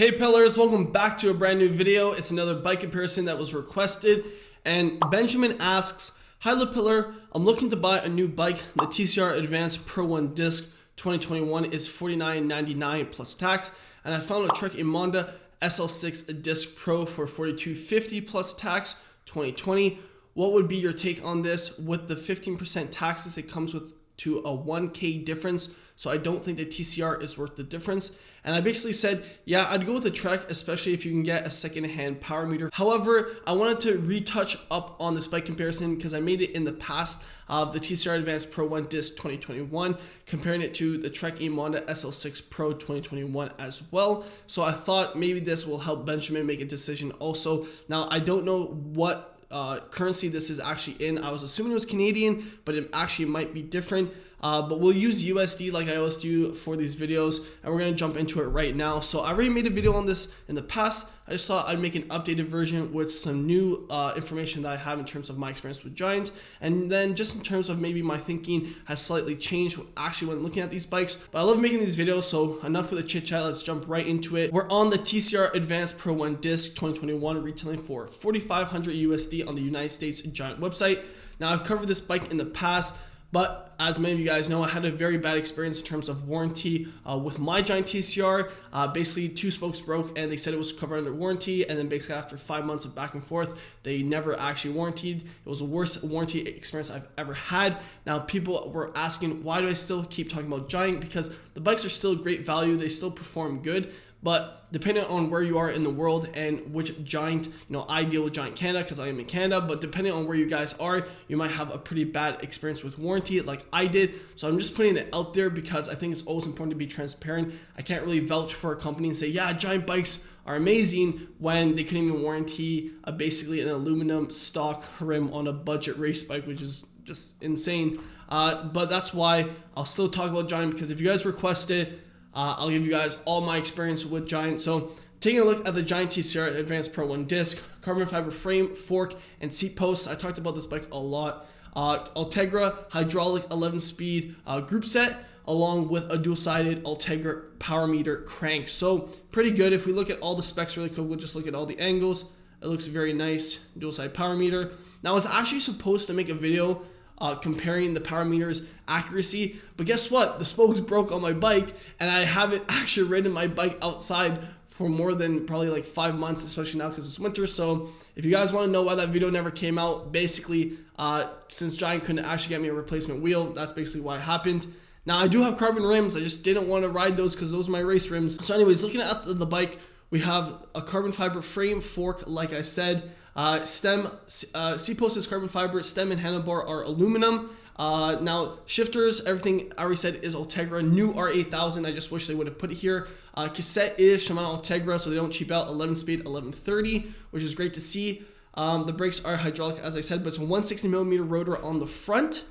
Hey pillars, welcome back to a brand new video. It's another bike comparison that was requested, and Benjamin asks, "Hi Pillar, I'm looking to buy a new bike. The TCR Advanced Pro 1 disc 2021 is $49.99 plus tax, and I found a Trek Emonda SL6 disc Pro for $42.50 plus tax 2020. What would be your take on this? With the 15% taxes, it comes with to a 1K difference, so I don't think the TCR is worth the difference." And I basically said, yeah, I'd go with the Trek, especially if you can get a second-hand power meter. However, I wanted to retouch up on this bike comparison because I made it in the past of the TCR Advanced Pro 1 disc 2021, comparing it to the Trek Emonda SL6 Pro 2021 as well. So I thought maybe this will help Benjamin make a decision also. Now, I don't know what currency this is actually in. I was assuming it was Canadian, but it actually might be different. But we'll use USD like I always do for these videos, and we're going to jump into it right now. So I already made a video on this in the past. I just thought I'd make an updated version with some new information that I have in terms of my experience with Giant, and then just in terms of maybe my thinking has slightly changed actually when looking at these bikes. But I love making these videos, so enough for the chit chat, let's jump right into it. We're on the TCR Advanced Pro 1 disc 2021, retailing for $4,500 USD on the United States Giant website. Now, I've covered this bike in the past, but as many of you guys know, I had a very bad experience in terms of warranty with my Giant TCR. Basically, two spokes broke and they said it was covered under warranty, and then basically after 5 months of back and forth, they never actually warranted. It was the worst warranty experience I've ever had. Now, people were asking, why do I still keep talking about Giant? Because the bikes are still great value, they still perform good. But depending on where you are in the world and which Giant, I deal with Giant Canada because I am in Canada, but depending on where you guys are, you might have a pretty bad experience with warranty like I did. So I'm just putting it out there because I think it's always important to be transparent. I can't really vouch for a company and say, yeah, Giant bikes are amazing when they couldn't even warranty basically an aluminum stock rim on a budget race bike, which is just insane. But that's why I'll still talk about Giant, because if you guys request it, I'll give you guys all my experience with Giant. So taking a look at the Giant TCR Advanced Pro 1 disc, carbon fiber frame, fork, and seat posts. I talked about this bike a lot. Ultegra hydraulic 11-speed group set, along with a dual-sided Ultegra power meter crank. So pretty good. If we look at all the specs really quick, we'll just look at all the angles. It looks very nice. Dual-sided power meter. Now, I was actually supposed to make a video comparing the power meter's accuracy, but guess what? The spokes broke on my bike, and I haven't actually ridden my bike outside for more than probably like 5 months, especially now because it's winter. So if you guys want to know why that video never came out, basically since Giant couldn't actually get me a replacement wheel, that's basically why it happened. Now, I do have carbon rims. I just didn't want to ride those because those are my race rims. So anyways, looking at the bike, we have a carbon fiber frame, fork, like I said. Stem, seat post is carbon fiber, stem and handlebar are aluminum. Now, shifters, everything I already said is Ultegra, new R8000. I just wish they would have put it here. Cassette is Shimano Ultegra, so they don't cheap out, 11-speed, 1130, which is great to see. The brakes are hydraulic, as I said, but it's a 160mm rotor on the front,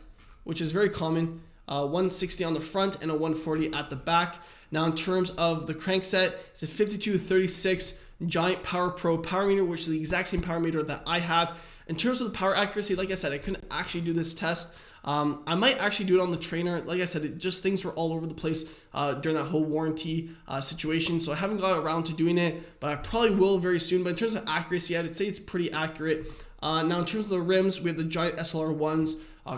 which is very common. 160 on the front and a 140 at the back. Now, in terms of the crankset, it's a 5236 Giant Power Pro power meter, which is the exact same power meter that I have. In terms of the power accuracy, like I said, I couldn't actually do this test. I might actually do it on the trainer. Like I said, things were all over the place during that whole warranty situation, so I haven't got around to doing it, but I probably will very soon. But in terms of accuracy, I'd say it's pretty accurate. Now, in terms of the rims, we have the Giant SLR ones,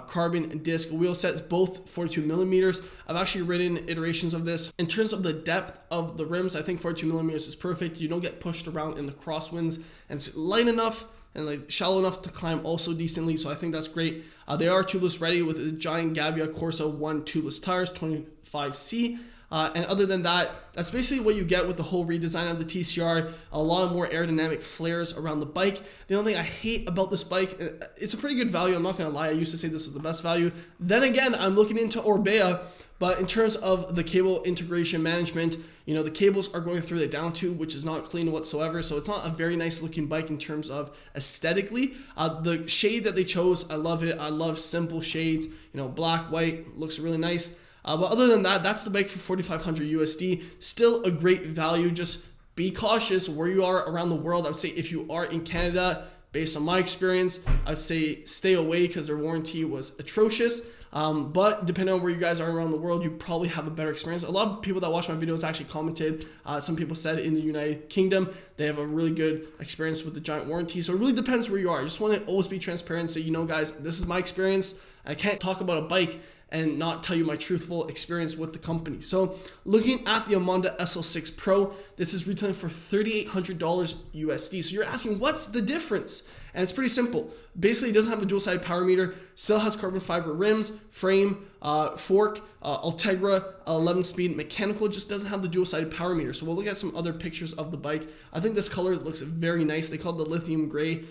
carbon disc wheel sets, both 42mm. I've actually ridden iterations of this. In terms of the depth of the rims, I think 42mm is perfect. You don't get pushed around in the crosswinds, and it's light enough and like shallow enough to climb also decently, so I think that's great. They are tubeless ready with the Giant Gavia Corsa 1 tubeless tires, 25C. And other than that, that's basically what you get with the whole redesign of the TCR. A lot more aerodynamic flares around the bike. The only thing I hate about this bike, it's a pretty good value, I'm not going to lie. I used to say this was the best value. Then again, I'm looking into Orbea, but in terms of the cable integration management, the cables are going through the down tube, which is not clean whatsoever. So it's not a very nice looking bike in terms of aesthetically. The shade that they chose, I love it. I love simple shades, black, white, looks really nice. But other than that, that's the bike for $4,500 USD. Still a great value. Just be cautious where you are around the world. I would say if you are in Canada, based on my experience, I'd say stay away because their warranty was atrocious. But depending on where you guys are around the world, you probably have a better experience. A lot of people that watch my videos actually commented. Some people said in the United Kingdom, they have a really good experience with the Giant warranty. So it really depends where you are. I just want to always be transparent so you know, guys, this is my experience. I can't talk about a bike and not tell you my truthful experience with the company. So looking at the Emonda SL6 Pro, this is retailing for $3,800 USD. So you're asking, what's the difference? And it's pretty simple. Basically, it doesn't have a dual-sided power meter, still has carbon fiber rims, frame, fork, Ultegra, 11-speed mechanical, just doesn't have the dual-sided power meter. So we'll look at some other pictures of the bike. I think this color looks very nice. They call it the lithium gray.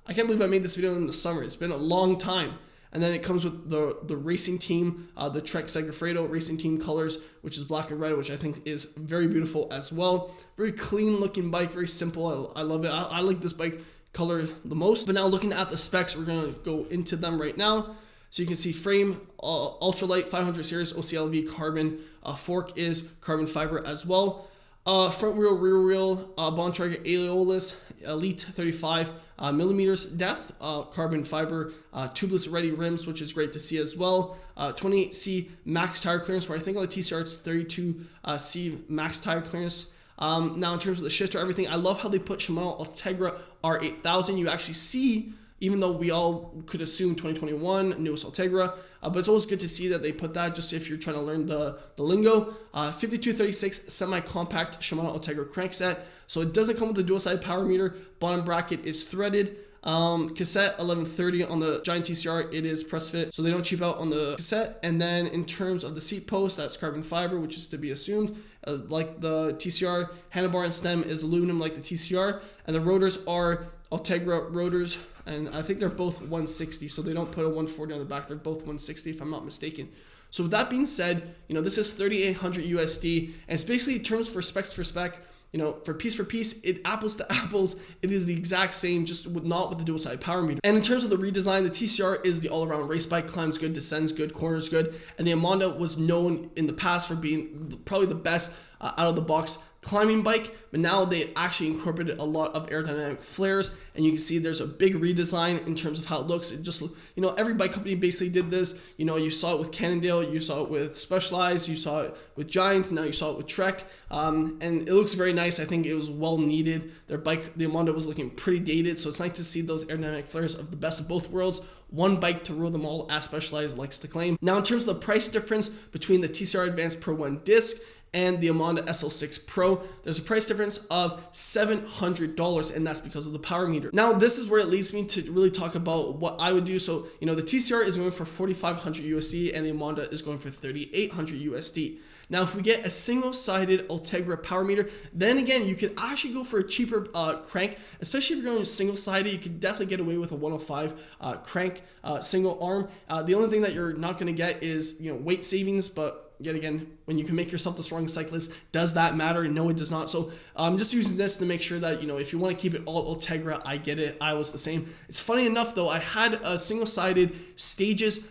I can't believe I made this video in the summer. It's been a long time. And then it comes with the racing team, the Trek Segafredo racing team colors, which is black and red, which I think is very beautiful as well. Very clean looking bike, very simple. I love it. I like this bike color the most. But now looking at the specs, we're going to go into them right now. So you can see frame, ultralight 500 series OCLV carbon. Fork is carbon fiber as well. Front wheel, rear wheel, Bontrager Aeolus Elite 35 millimeters depth, carbon fiber, tubeless ready rims, which is great to see as well. 28C max tire clearance, where I think on the TCR it's 32C max tire clearance. Now in terms of the shifter, everything, I love how they put Shimano Ultegra R8000. You actually see, even though we all could assume 2021 newest Ultegra, but it's always good to see that they put that just if you're trying to learn the lingo. 5236 semi-compact Shimano Ultegra crankset. So it doesn't come with a dual-sided power meter. Bottom bracket is threaded. Cassette 1130 on the Giant TCR, it is press fit, so they don't cheap out on the cassette. And then in terms of the seat post, that's carbon fiber, which is to be assumed. Like the TCR, handlebar and stem is aluminum like the TCR, and the rotors are Ultegra rotors, and I think they're both 160, so they don't put a 140 on the back. They're both 160 if I'm not mistaken. So with that being said, you know, this is 3,800 USD, and it's basically terms for specs for spec. You know, for piece, it apples to apples, it is the exact same, just not with the dual-sided power meter. And in terms of the redesign, the TCR is the all-around race bike, climbs good, descends good, corners good, and the Emonda was known in the past for being probably the best out of the box climbing bike, but now they actually incorporated a lot of aerodynamic flares, and you can see there's a big redesign in terms of how it looks. It just, you know, every bike company basically did this. You know, you saw it with Cannondale, you saw it with Specialized, you saw it with Giant, now you saw it with Trek, and it looks very nice. I think it was well needed. Their bike, the Emonda, was looking pretty dated, so it's nice to see those aerodynamic flares of the best of both worlds. One bike to rule them all, as Specialized likes to claim. Now, in terms of the price difference between the TCR Advanced Pro 1 disc and the Emonda SL6 Pro, there's a price difference of $700, and that's because of the power meter. Now, this is where it leads me to really talk about what I would do. So, you know, the TCR is going for 4,500 USD, and the Emonda is going for 3,800 USD. Now, if we get a single-sided Ultegra power meter, then again, you could actually go for a cheaper crank, especially if you're going single-sided. You could definitely get away with a 105 crank, single arm. The only thing that you're not going to get is, you know, weight savings, but yet again, when you can make yourself the strongest cyclist, does that matter? No, it does not. So I'm just using this to make sure that, you know, if you want to keep it all Ultegra, I get it. I was the same. It's funny enough, though, I had a single-sided Stages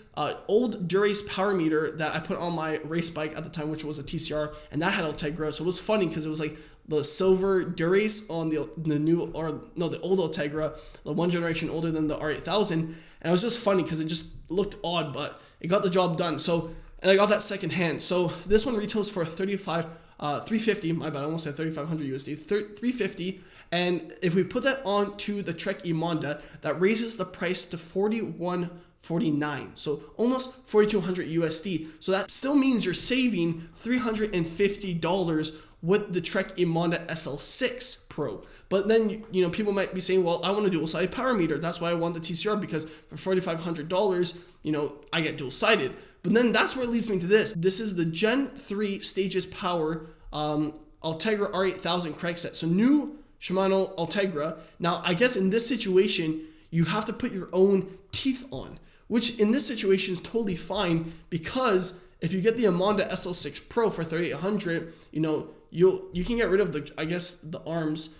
old Dura-Ace power meter that I put on my race bike at the time, which was a TCR, and that had Ultegra. So it was funny because it was like the silver Dura-Ace on the old Ultegra, the one generation older than the R8000, and it was just funny because it just looked odd, but it got the job done. So, and I got that second hand. So this one retails for $350. My bad, I almost said 3,500 USD. $350. And if we put that onto the Trek Emonda, that raises the price to $4,149. So almost 4,200 USD. So that still means you're saving $350 with the Trek Emonda SL6 Pro. But then, you know, people might be saying, well, I want a dual-sided power meter. That's why I want the TCR, because for $4,500, you know, I get dual-sided. But then that's where it leads me to this. This is the Gen 3 Stages Power Ultegra R8000 crankset. So new Shimano Ultegra. Now, I guess in this situation, you have to put your own teeth on, which in this situation is totally fine, because if you get the Emonda SL6 Pro for $3,800, you know, you can get rid of the, I guess, the arms,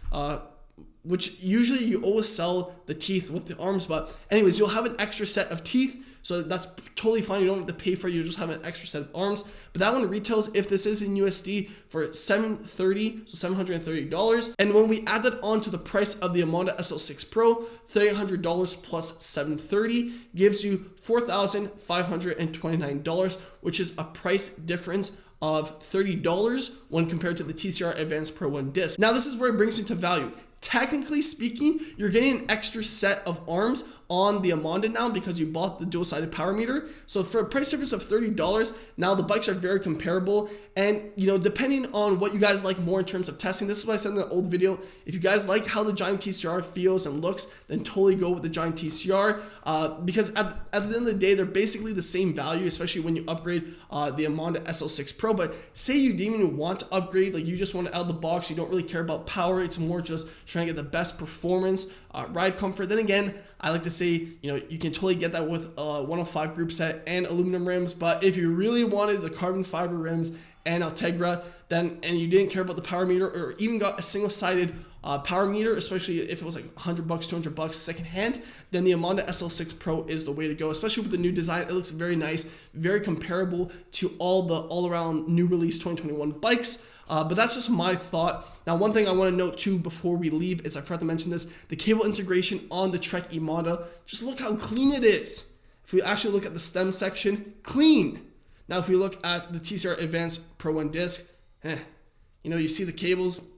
which usually you always sell the teeth with the arms, but anyways, you'll have an extra set of teeth, so that's totally fine. You don't have to pay for it, you just have an extra set of arms. But that one retails, if this is in USD, for $730, so $730. And when we add that on to the price of the Emonda SL6 Pro, $300 plus $730 gives you $4,529, which is a price difference of $30 when compared to the TCR Advanced Pro 1 disc. Now this is where it brings me to value. Technically speaking, you're getting an extra set of arms on the Emonda now because you bought the dual-sided power meter. So for a price difference of $30, now the bikes are very comparable. And you know, depending on what you guys like more in terms of testing, this is what I said in the old video. If you guys like how the Giant TCR feels and looks, then totally go with the Giant TCR because at the end of the day, they're basically the same value, especially when you upgrade the Emonda SL6 Pro. But say you didn't even want to upgrade, like you just want it out of the box, you don't really care about power, it's more just trying to get the best performance, ride comfort. Then again, I like to say, you know, you can totally get that with a 105 group set and aluminum rims. But if you really wanted the carbon fiber rims and Ultegra, then, and you didn't care about the power meter, or even got a single-sided power meter, especially if it was like $100, $200 secondhand, then the Emonda SL6 Pro is the way to go, especially with the new design. It looks very nice, very comparable to all the all-around new release 2021 bikes. But that's just my thought. Now, one thing I want to note too before we leave is I forgot to mention this, the cable integration on the Trek Emonda. Just look how clean it is. If we actually look at the stem section, clean. Now, if we look at the TCR Advanced Pro 1 disc, you know, you see the cables.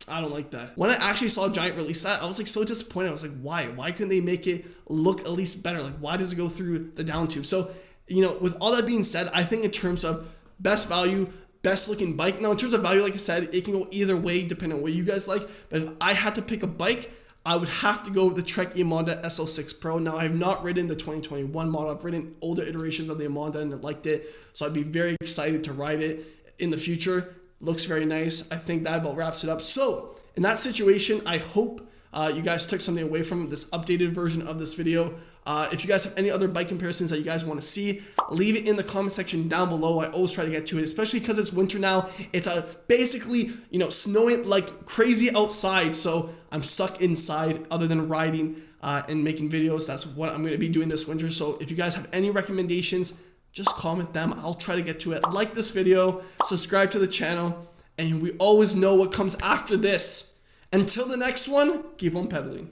I don't like that. When I actually saw Giant release that, I was like so disappointed. I was like, why? Why couldn't they make it look at least better? Like, why does it go through the down tube? So, you know, with all that being said, I think in terms of best value, best looking bike. Now, in terms of value, like I said, it can go either way depending on what you guys like. But if I had to pick a bike, I would have to go with the Trek Emonda SL6 Pro. Now, I have not ridden the 2021 model. I've ridden older iterations of the Emonda and I liked it. So I'd be very excited to ride it in the future. Looks very nice. I think that about wraps it up. So in that situation, I hope you guys took something away from this updated version of this video. If you guys have any other bike comparisons that you guys want to see, leave it in the comment section down below. I always try to get to it, especially because it's winter now. It's basically, you know, snowing like crazy outside, so I'm stuck inside other than riding and making videos. That's what I'm going to be doing this winter. So if you guys have any recommendations, just comment them. I'll try to get to it. Like this video, subscribe to the channel, and we always know what comes after this. Until the next one, keep on pedaling.